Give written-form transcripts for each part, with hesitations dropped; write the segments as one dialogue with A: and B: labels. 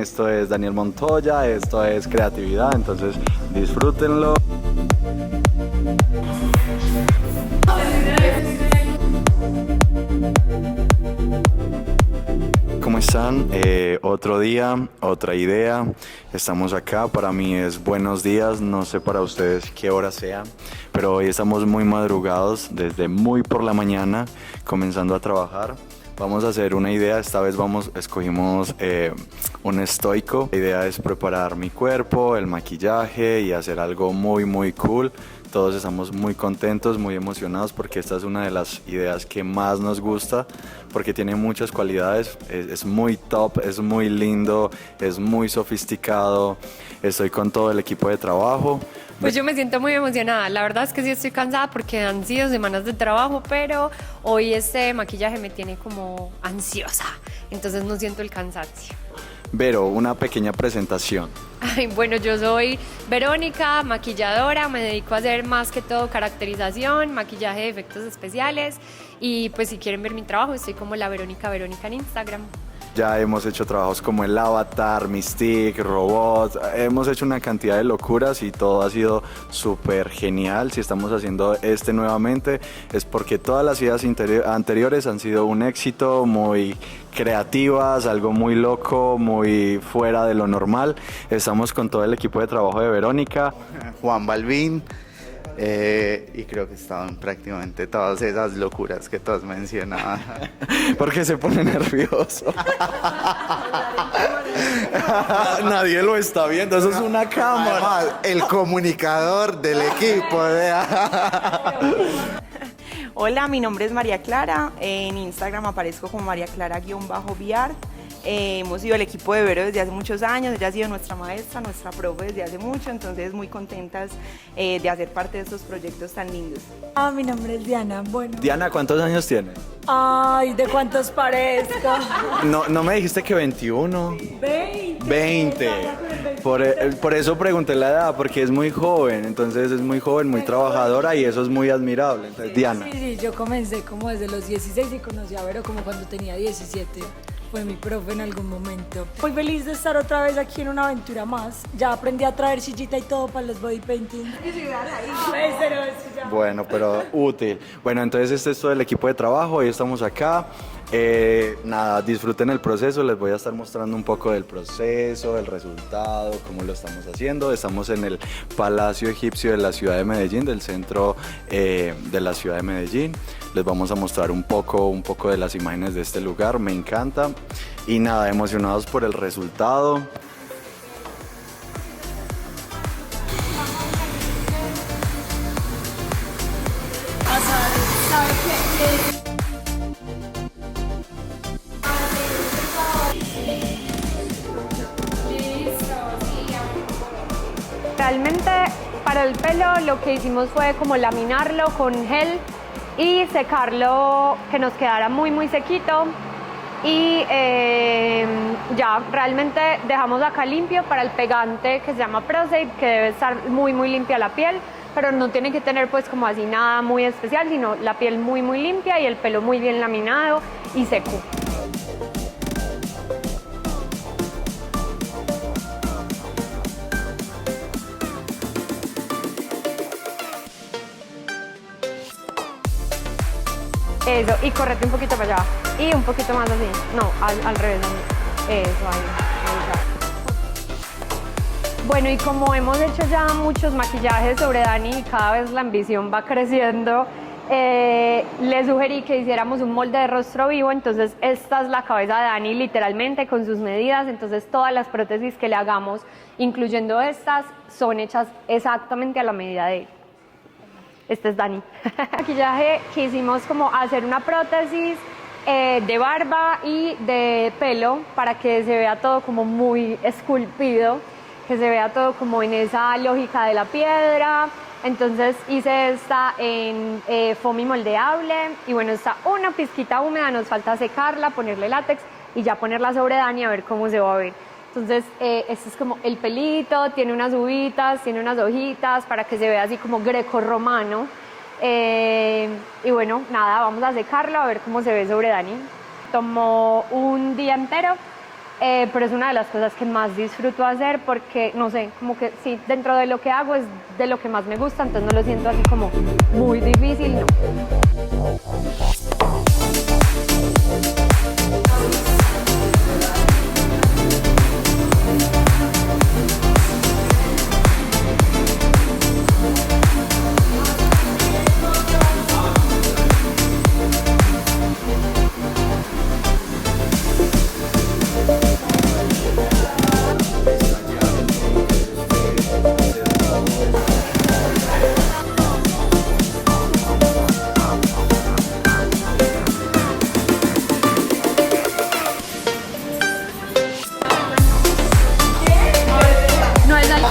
A: Esto es Daniel Montoya, esto es creatividad, entonces disfrútenlo. ¿Cómo están? Otro día, otra idea. Estamos acá, para mí es buenos días, no sé para ustedes qué hora sea, pero hoy estamos muy madrugados, desde muy por la mañana, comenzando a trabajar. Vamos a hacer una idea, esta vez escogimos un estoico. La idea es preparar mi cuerpo, el maquillaje y hacer algo muy cool. Todos estamos muy contentos, muy emocionados porque esta es una de las ideas que más nos gusta porque tiene muchas cualidades, es muy top, es muy lindo, es muy sofisticado. Estoy con todo el equipo de trabajo.
B: Pues yo me siento muy emocionada, la verdad es que sí estoy cansada porque han sido semanas de trabajo, pero hoy este maquillaje me tiene como ansiosa, entonces no siento el cansancio.
A: Vero, una pequeña presentación.
B: Ay, bueno, yo soy Verónica, maquilladora, me dedico a hacer más que todo caracterización, maquillaje de efectos especiales y pues si quieren ver mi trabajo estoy como la Verónica en Instagram.
A: Ya hemos hecho trabajos como el Avatar, Mystique, Robot, hemos hecho una cantidad de locuras y todo ha sido súper genial. Si estamos haciendo este nuevamente es porque todas las ideas anteriores han sido un éxito, muy creativas, algo muy loco, muy fuera de lo normal. Estamos con todo el equipo de trabajo de Verónica.
C: Juan Balvin, y creo que estaban prácticamente todas esas locuras que todos mencionaban.
A: Porque se pone nervioso. Nadie lo está viendo, eso es una cámara.
C: Además, el comunicador del equipo.
D: Hola, mi nombre es María Clara, en Instagram aparezco como María Clara_VR. Hemos sido el equipo de Vero desde hace muchos años, ella ha sido nuestra maestra, nuestra profe desde hace mucho, entonces muy contentas de hacer parte de estos proyectos tan lindos.
E: Mi nombre es Diana. Bueno.
A: Diana, ¿cuántos años tiene?
E: Ay, ¿de cuántos parezco?
A: No me dijiste que 21.
E: 20.
A: 20. Por eso pregunté la edad, porque es muy joven, entonces es muy joven, muy trabajadora y eso es muy admirable. Entonces, Diana.
E: Sí, yo comencé como desde los 16 y conocí a Vero como cuando tenía 17. Fue mi profe en algún momento. Muy feliz de estar otra vez aquí en una aventura más. Ya aprendí a traer sillita y todo para los body painting.
A: Bueno, pero útil. Bueno, entonces este es todo el equipo de trabajo, hoy estamos acá. Nada, disfruten el proceso, les voy a estar mostrando un poco del proceso, el resultado, cómo lo estamos haciendo. Estamos en el Palacio Egipcio de la ciudad de Medellín, del centro de la ciudad de Medellín. Les vamos a mostrar un poco de las imágenes de este lugar, me encanta. Y nada, emocionados por el resultado.
B: Realmente para el pelo lo que hicimos fue como laminarlo con gel y secarlo que nos quedara muy sequito y ya realmente dejamos acá limpio para el pegante que se llama Prosafe, que debe estar muy limpia la piel, pero no tiene que tener pues como así nada muy especial, sino la piel muy limpia y el pelo muy bien laminado y seco. Eso, y correte un poquito para allá. Y un poquito más así. No, al revés. Eso, ahí ya. Bueno, y como hemos hecho ya muchos maquillajes sobre Dani y cada vez la ambición va creciendo, le sugerí que hiciéramos un molde de rostro vivo. Entonces esta es la cabeza de Dani literalmente con sus medidas. Entonces todas las prótesis que le hagamos, incluyendo estas, son hechas exactamente a la medida de él. Este es Dani. Maquillaje quisimos como hacer una prótesis de barba y de pelo para que se vea todo como muy esculpido, que se vea todo como en esa lógica de la piedra. Entonces hice esta en foamy moldeable y bueno, está una pizquita húmeda, nos falta secarla, ponerle látex y ya ponerla sobre Dani a ver cómo se va a ver. Entonces, este es como el pelito, tiene unas uvitas, tiene unas hojitas para que se vea así como grecorromano. Y bueno, nada, vamos a secarlo a ver cómo se ve sobre Dani. Tomó un día entero pero es una de las cosas que más disfruto hacer porque, no sé, como que sí, dentro de lo que hago es de lo que más me gusta, entonces no lo siento así como muy difícil, no. No es al...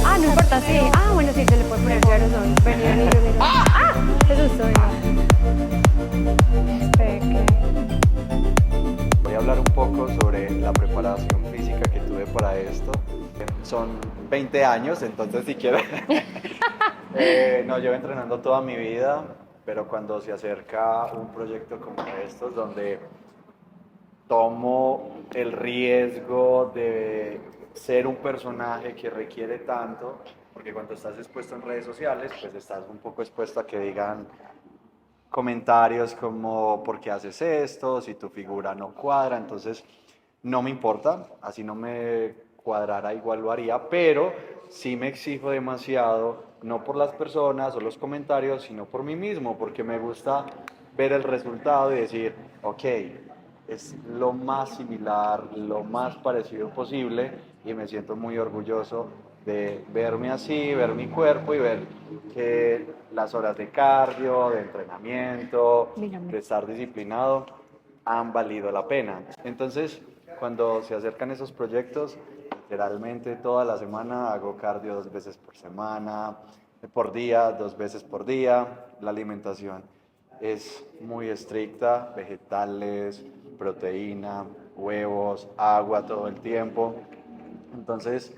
B: Ah, no importa, sí. Ah, bueno, sí, se le puede poner ya son. Vení, vení, vení. ¡Ah! ¡Qué susto, venga!
A: Voy a hablar un poco sobre la preparación física que tuve para esto. Son 20 años, entonces si quiero... no, llevo entrenando toda mi vida, pero cuando se acerca un proyecto como estos, donde tomo el riesgo de ser un personaje que requiere tanto, porque cuando estás expuesto en redes sociales, pues estás un poco expuesto a que digan comentarios como ¿por qué haces esto? Si tu figura no cuadra, entonces no me importa, así no me cuadrara igual lo haría, pero sí me exijo demasiado, no por las personas o los comentarios, sino por mí mismo, porque me gusta ver el resultado y decir, ok, es lo más similar, lo más parecido posible y me siento muy orgulloso de verme así, ver mi cuerpo y ver que las horas de cardio, de entrenamiento, de estar disciplinado han valido la pena. Entonces, cuando se acercan esos proyectos, literalmente toda la semana hago cardio 2 veces por semana, por día, 2 veces por día. La alimentación es muy estricta, vegetales, proteína, huevos, agua todo el tiempo. Entonces,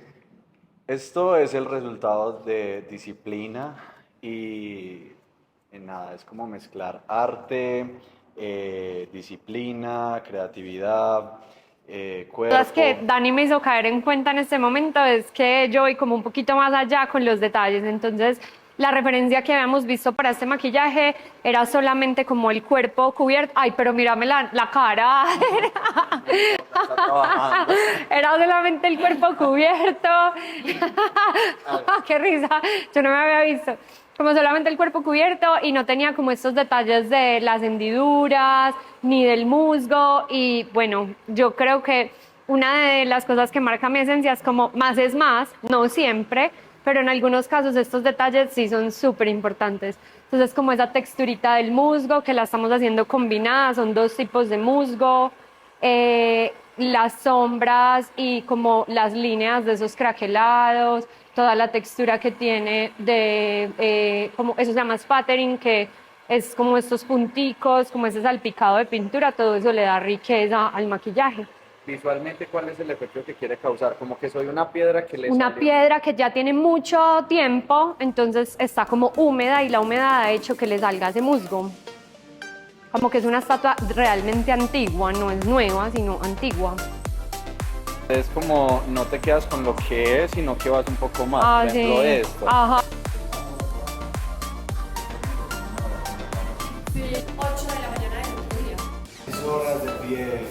A: esto es el resultado de disciplina y nada, es como mezclar arte, disciplina, creatividad, cuerpo.
B: Las que Dani me hizo caer en cuenta en este momento es que yo voy como un poquito más allá con los detalles, entonces la referencia que habíamos visto para este maquillaje era solamente como el cuerpo cubierto. Ay, pero mírame la cara. Era solamente el cuerpo cubierto. Qué risa, yo no me había visto. Como solamente el cuerpo cubierto y no tenía como estos detalles de las hendiduras ni del musgo. Y bueno, yo creo que una de las cosas que marca mi esencia es como más es más, no siempre, pero en algunos casos estos detalles sí son súper importantes. Entonces, como esa texturita del musgo, que la estamos haciendo combinada, son 2 tipos de musgo, las sombras y como las líneas de esos craquelados, toda la textura que tiene de, como eso se llama spattering, que es como estos punticos, como ese salpicado de pintura, todo eso le da riqueza al maquillaje.
A: Visualmente, ¿cuál es el efecto que quiere causar? Como que soy una piedra que le
B: Una
A: sale...
B: piedra que ya tiene mucho tiempo, entonces está como húmeda y la humedad ha hecho que le salga ese musgo. Como que es una estatua realmente antigua, no es nueva, sino antigua.
A: Es como no te quedas con lo que es, sino que vas un poco más. Por ejemplo,
B: sí.
A: esto.
B: Ajá.
E: 8 de la mañana del otro día.
A: 6 horas de pie.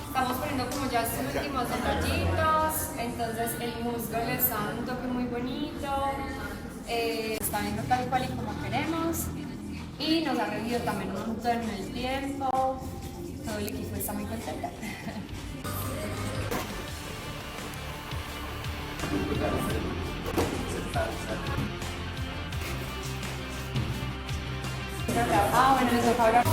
B: Estamos poniendo como ya estos últimos detallitos, entonces el musgo le está dando un toque muy bonito, está viendo tal cual y como queremos. y nos ha rendido también un montón en el tiempo. Todo el equipo está muy contento. Ah, bueno, les toca hablar.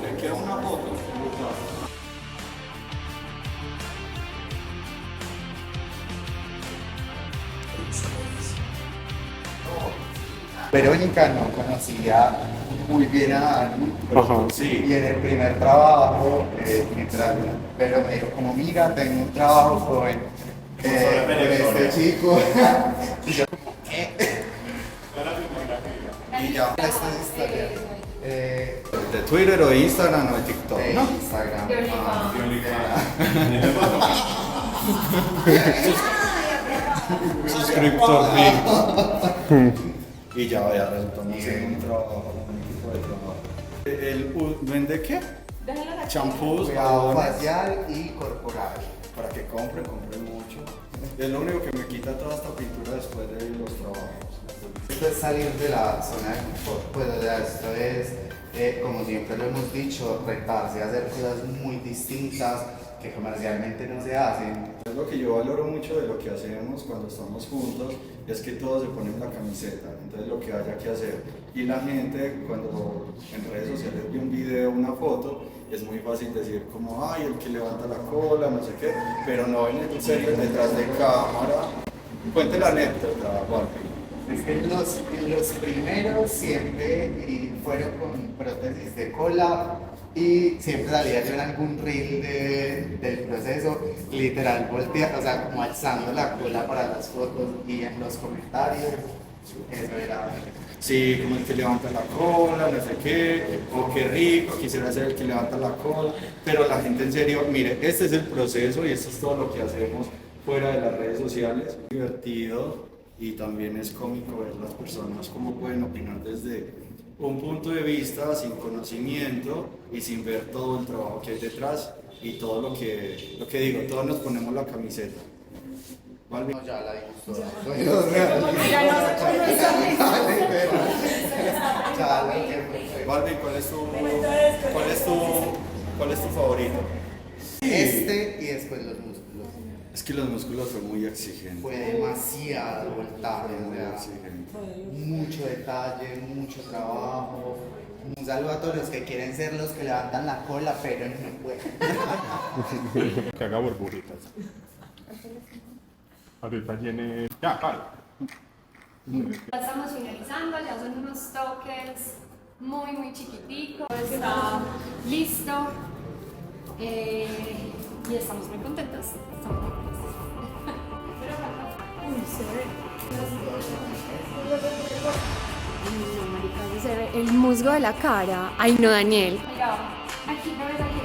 A: Le queda una foto.
C: Verónica no conocía muy bien a Dani,
A: Sí.
C: y en el primer trabajo, pero me dijo como, mira, tengo un trabajo con este chico. Y yo como, ¿qué? Y ya, esta es la historia.
A: ¿De Twitter o de Instagram o de TikTok?
C: De
A: ¿No?
C: Instagram.
A: Suscriptor y ya vaya, resultamos en un trabajo, un equipo de trabajo. ¿Vende qué? Champús,
C: Cuidado
A: jabones,
C: facial y corporal.
A: para que compren mucho. Es lo único que me quita toda esta pintura después de los trabajos.
C: Esto es salir de la zona de confort, pues o sea, esto es, como siempre lo hemos dicho, retarse a hacer cosas muy distintas que comercialmente no se hacen.
A: Es lo que yo valoro mucho de lo que hacemos cuando estamos juntos, es que todos se ponen la camiseta, entonces lo que haya que hacer. Y la gente cuando en redes sociales ve un video, una foto, es muy fácil decir como, ay, el que levanta la cola, no sé qué, pero no en serio detrás de cámara. Cuente la anécdota, Barbie.
C: Es que los primeros siempre fueron con prótesis de cola y siempre salía yo en algún reel del proceso, literal volteando, o sea, como alzando la cola para las fotos y en los comentarios, eso era.
A: Sí, como el que levanta la cola, no sé qué, o qué rico, quisiera ser el que levanta la cola, pero la gente en serio, mire, este es el proceso y esto es todo lo que hacemos fuera de las redes sociales. Es divertido y también es cómico ver las personas cómo pueden opinar desde un punto de vista sin conocimiento y sin ver todo el trabajo que hay detrás y todo lo que digo, todos nos ponemos la camiseta. ¿Vale?
C: No, ya la dimos toda.
A: Barbie, ¿cuál es tu favorito?
C: Este y después los músculos.
A: Es que los músculos fue muy exigente.
C: Fue demasiado voltaje, o
A: Muy
C: sea,
A: exigente.
C: mucho detalle, mucho trabajo. Un saludo a todos los que quieren ser los que levantan la cola, pero no pueden.
F: Que haga burbujitas. Ahorita tiene. Ya, claro.
B: Ya estamos finalizando, ya son unos toques muy chiquiticos, está listo y estamos muy contentos. Estamos muy contentos. No, marica, se ve el musgo de la cara. Ay, no, Daniel. Aquí, no ves aquí.